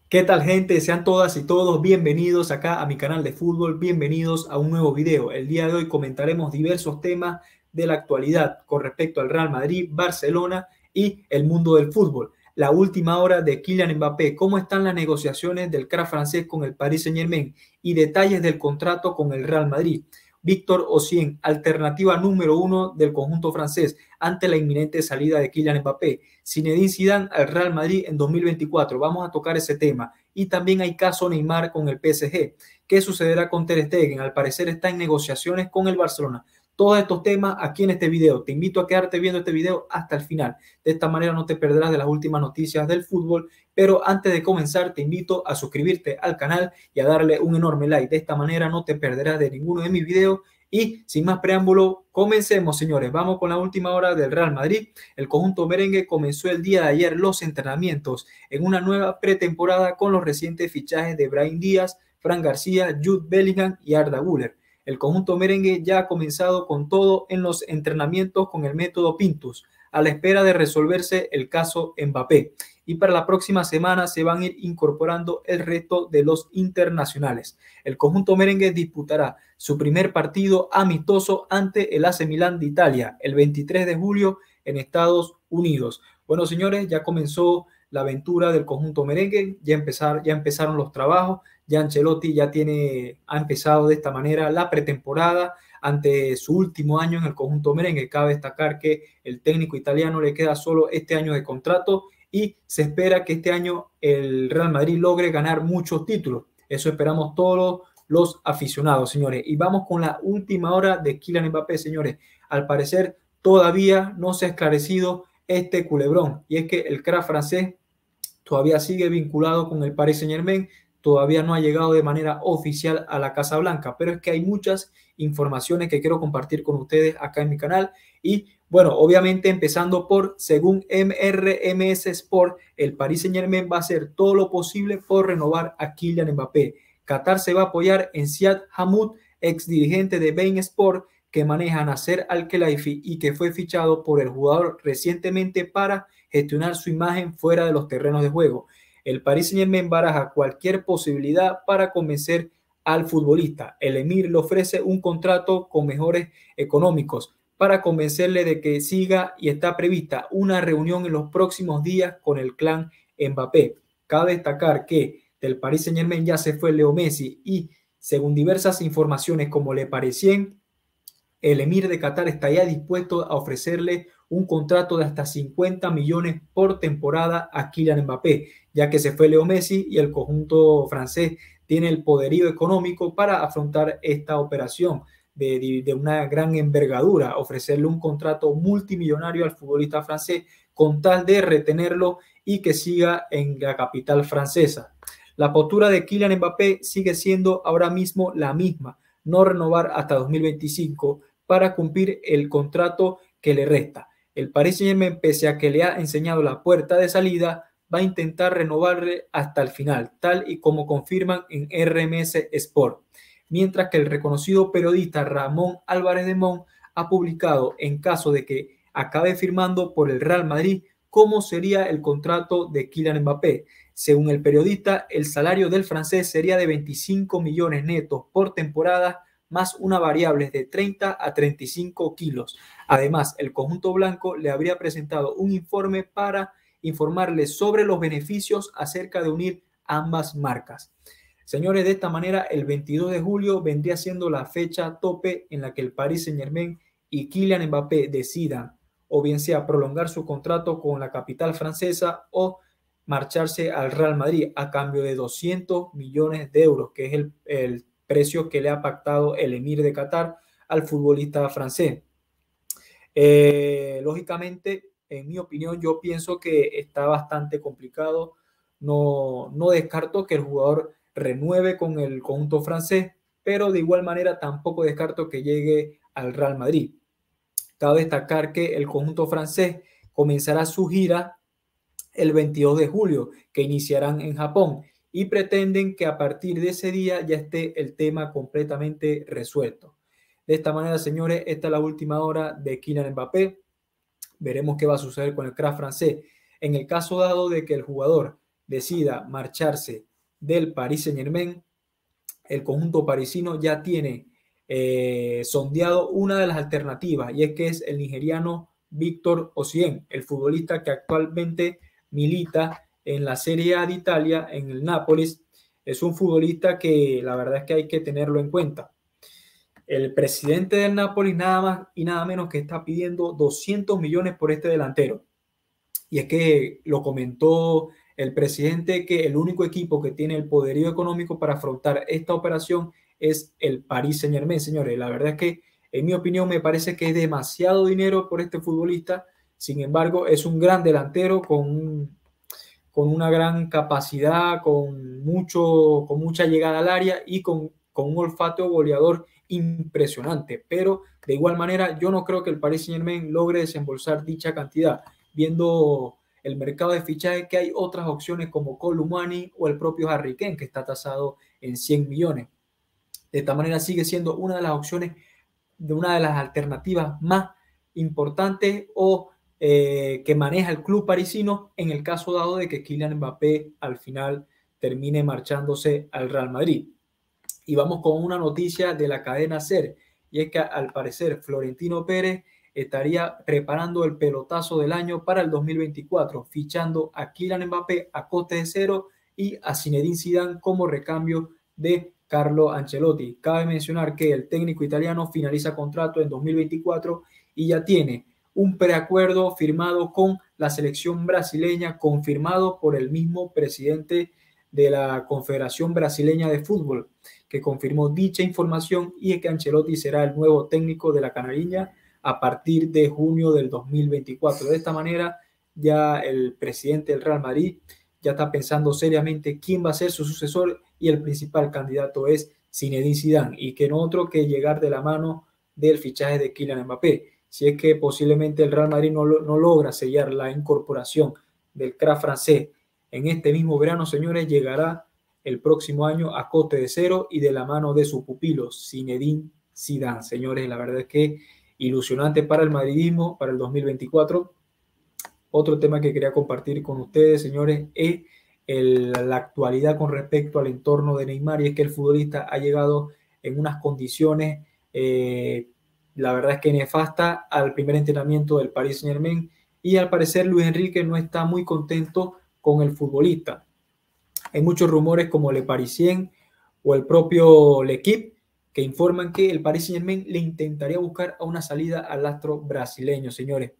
¿Qué tal, gente? Sean todas y todos bienvenidos acá a mi canal de fútbol, bienvenidos a un nuevo video. El día de hoy comentaremos diversos temas de la actualidad con respecto al Real Madrid, Barcelona y el mundo del fútbol. La última hora de Kylian Mbappé, cómo están las negociaciones del crack francés con el Paris Saint-Germain y detalles del contrato con el Real Madrid. Víctor Osimhen, alternativa número uno del conjunto francés ante la inminente salida de Kylian Mbappé. Zinedine Zidane al Real Madrid en 2024. Vamos a tocar ese tema. Y también hay caso Neymar con el PSG. ¿Qué sucederá con Ter Stegen? Al parecer está en negociaciones con el Barcelona. Todos estos temas aquí en este video. Te invito a quedarte viendo este video hasta el final. De esta manera no te perderás de las últimas noticias del fútbol. Pero antes de comenzar, te invito a suscribirte al canal y a darle un enorme like. De esta manera no te perderás de ninguno de mis videos. Y sin más preámbulo, comencemos, señores. Vamos con la última hora del Real Madrid. El conjunto merengue comenzó el día de ayer los entrenamientos en una nueva pretemporada con los recientes fichajes de Brahim Díaz, Fran García, Jude Bellingham y Arda Güler. El conjunto merengue ya ha comenzado con todo en los entrenamientos con el método Pintus, a la espera de resolverse el caso Mbappé. Y para la próxima semana se van a ir incorporando el resto de los internacionales. El conjunto merengue disputará su primer partido amistoso ante el AC Milán de Italia el 23 de julio en Estados Unidos. Bueno, señores, ya comenzó la aventura del conjunto merengue, ya empezaron los trabajos, ya Ancelotti ha empezado de esta manera la pretemporada ante su último año en el conjunto merengue. Cabe destacar que el técnico italiano le queda solo este año de contrato y se espera que este año el Real Madrid logre ganar muchos títulos. Eso esperamos todos los aficionados, señores. Y vamos con la última hora de Kylian Mbappé, señores. Al parecer todavía no se ha esclarecido este culebrón, y es que el crack francés todavía sigue vinculado con el Paris Saint-Germain, todavía no ha llegado de manera oficial a la Casa Blanca, pero es que hay muchas informaciones que quiero compartir con ustedes acá en mi canal. Y bueno, obviamente empezando por, según MRMS Sport, el Paris Saint-Germain va a hacer todo lo posible por renovar a Kylian Mbappé. Qatar se va a apoyar en Ziad Hamoud, ex dirigente de Bein Sport, que maneja Nasser Al-Khelaifi y que fue fichado por el jugador recientemente para gestionar su imagen fuera de los terrenos de juego. El Paris Saint-Germain baraja cualquier posibilidad para convencer al futbolista. El Emir le ofrece un contrato con mejores económicos para convencerle de que siga, y está prevista una reunión en los próximos días con el clan Mbappé. Cabe destacar que del Paris Saint-Germain ya se fue Leo Messi y, según diversas informaciones como Le Parisien, el Emir de Qatar está ya dispuesto a ofrecerle un contrato de hasta 50 millones por temporada a Kylian Mbappé, ya que se fue Leo Messi y el conjunto francés tiene el poderío económico para afrontar esta operación de una gran envergadura, ofrecerle un contrato multimillonario al futbolista francés con tal de retenerlo y que siga en la capital francesa. La postura de Kylian Mbappé sigue siendo ahora mismo la misma: no renovar hasta 2025 para cumplir el contrato que le resta. El Paris Saint-Germain, pese a que le ha enseñado la puerta de salida, va a intentar renovarle hasta el final, tal y como confirman en RMS Sport. Mientras que el reconocido periodista Ramón Álvarez de Mon ha publicado, en caso de que acabe firmando por el Real Madrid, cómo sería el contrato de Kylian Mbappé. Según el periodista, el salario del francés sería de 25 millones netos por temporada, más una variable de 30 a 35 kilos. Además, el conjunto blanco le habría presentado un informe para informarle sobre los beneficios acerca de unir ambas marcas. Señores, de esta manera, el 22 de julio vendría siendo la fecha tope en la que el Paris Saint-Germain y Kylian Mbappé decidan, o bien sea prolongar su contrato con la capital francesa o marcharse al Real Madrid a cambio de 200 millones de euros, que es el precio que le ha pactado el Emir de Qatar al futbolista francés. Lógicamente, en mi opinión, yo pienso que está bastante complicado. No descarto que el jugador renueve con el conjunto francés, pero de igual manera tampoco descarto que llegue al Real Madrid. Cabe destacar que el conjunto francés comenzará su gira el 22 de julio, que iniciarán en Japón, y pretenden que a partir de ese día ya esté el tema completamente resuelto. De esta manera, señores, esta es la última hora de Kylian Mbappé. Veremos qué va a suceder con el crack francés. En el caso dado de que el jugador decida marcharse del Paris Saint-Germain, el conjunto parisino ya tiene sondeado una de las alternativas, y es que es el nigeriano Víctor Osimhen, el futbolista que actualmente milita en la Serie A de Italia, en el Nápoles. Es un futbolista que la verdad es que hay que tenerlo en cuenta. El presidente del Nápoles nada más y nada menos que está pidiendo 200 millones por este delantero. Y es que lo comentó el presidente, que el único equipo que tiene el poderío económico para afrontar esta operación es el Paris Saint-Germain, señores. La verdad es que, en mi opinión, me parece que es demasiado dinero por este futbolista. Sin embargo, es un gran delantero con una gran capacidad, con mucha llegada al área y con un olfato goleador impresionante. Pero de igual manera, yo no creo que el Paris Saint-Germain logre desembolsar dicha cantidad. Viendo el mercado de fichajes, que hay otras opciones como Columani o el propio Harry Kane, que está tasado en 100 millones. De esta manera sigue siendo una de las opciones, de una de las alternativas más importantes o que maneja el club parisino en el caso dado de que Kylian Mbappé al final termine marchándose al Real Madrid. Y vamos con una noticia de la cadena SER, y es que al parecer Florentino Pérez estaría preparando el pelotazo del año para el 2024, fichando a Kylian Mbappé a coste de cero y a Zinedine Zidane como recambio de Carlo Ancelotti. Cabe mencionar que el técnico italiano finaliza contrato en 2024 y ya tiene un preacuerdo firmado con la selección brasileña, confirmado por el mismo presidente de la Confederación Brasileña de Fútbol, que confirmó dicha información, y es que Ancelotti será el nuevo técnico de la canariña a partir de junio del 2024. De esta manera, ya el presidente del Real Madrid ya está pensando seriamente quién va a ser su sucesor, y el principal candidato es Zinedine Zidane, y que no otro que llegar de la mano del fichaje de Kylian Mbappé. Si es que posiblemente el Real Madrid no logra sellar la incorporación del crack francés en este mismo verano, señores, llegará el próximo año a coste de cero y de la mano de su pupilo Zinedine Zidane. Señores, la verdad es que ilusionante para el madridismo para el 2024. Otro tema que quería compartir con ustedes, señores, es la actualidad con respecto al entorno de Neymar, y es que el futbolista ha llegado en unas condiciones, la verdad es que nefasta, al primer entrenamiento del Paris Saint-Germain, y al parecer Luis Enrique no está muy contento con el futbolista. Hay muchos rumores como Le Parisien o el propio L'Equipe que informan que el Paris Saint-Germain le intentaría buscar a una salida al astro brasileño, señores.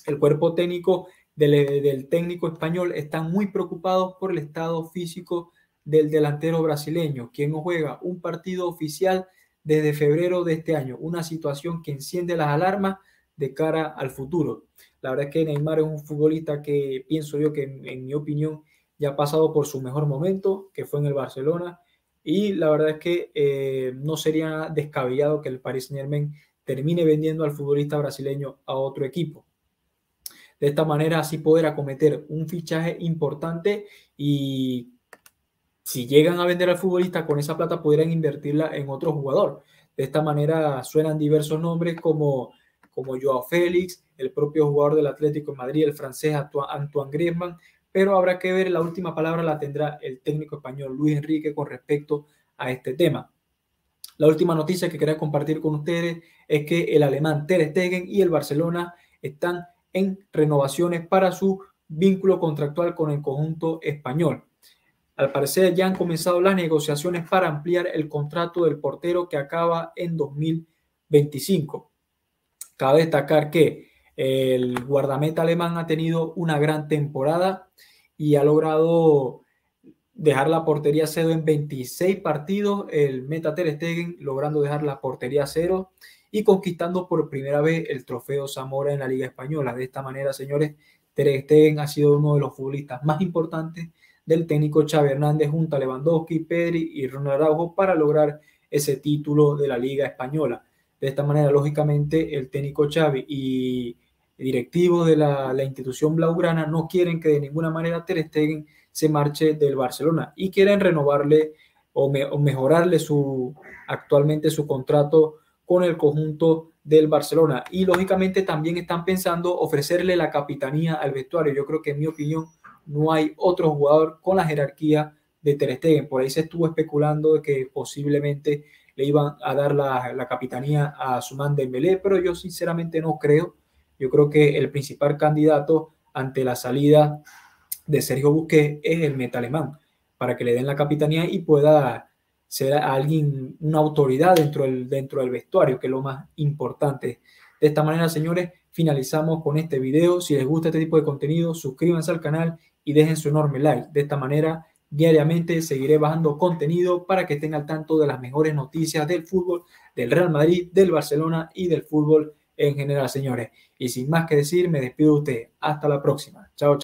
El cuerpo técnico del técnico español está muy preocupado por el estado físico del delantero brasileño, quien no juega un partido oficial desde febrero de este año, una situación que enciende las alarmas de cara al futuro. La verdad es que Neymar es un futbolista que pienso yo que, en mi opinión, ya ha pasado por su mejor momento, que fue en el Barcelona, y la verdad es que no sería descabellado que el Paris Saint-Germain termine vendiendo al futbolista brasileño a otro equipo. De esta manera así poder acometer un fichaje importante, y si llegan a vender al futbolista, con esa plata podrían invertirla en otro jugador. De esta manera suenan diversos nombres como Joao Félix, el propio jugador del Atlético de Madrid, el francés Antoine Griezmann, pero habrá que ver, la última palabra la tendrá el técnico español Luis Enrique con respecto a este tema. La última noticia que quería compartir con ustedes es que el alemán Ter Stegen y el Barcelona están en renovaciones para su vínculo contractual con el conjunto español. Al parecer ya han comenzado las negociaciones para ampliar el contrato del portero, que acaba en 2025. Cabe destacar que el guardameta alemán ha tenido una gran temporada y ha logrado dejar la portería cero en 26 partidos, el meta Ter Stegen logrando dejar la portería cero y conquistando por primera vez el trofeo Zamora en la Liga Española. De esta manera, señores, Ter Stegen ha sido uno de los futbolistas más importantes del técnico Xavi Hernández, junto a Lewandowski, Pedri y Ronald Araujo, para lograr ese título de la Liga Española. De esta manera, lógicamente, el técnico Xavi y directivos de la institución blaugrana no quieren que de ninguna manera Ter Stegen se marche del Barcelona, y quieren renovarle o mejorarle actualmente su contrato con el conjunto del Barcelona, y lógicamente también están pensando ofrecerle la capitanía al vestuario. Yo creo que, en mi opinión, no hay otro jugador con la jerarquía de Ter Stegen. Por ahí se estuvo especulando de que posiblemente le iban a dar la capitanía a Ousmane Dembélé, pero yo sinceramente no creo. Yo creo que el principal candidato ante la salida de Sergio Busquets es el meta alemán, para que le den la capitanía y pueda ser alguien, una autoridad dentro del vestuario, que es lo más importante. De esta manera, señores, finalizamos con este video. Si les gusta este tipo de contenido, suscríbanse al canal y dejen su enorme like. De esta manera, diariamente seguiré bajando contenido para que estén al tanto de las mejores noticias del fútbol, del Real Madrid, del Barcelona y del fútbol en general, señores. Y sin más que decir, me despido de ustedes. Hasta la próxima. Chao, chao.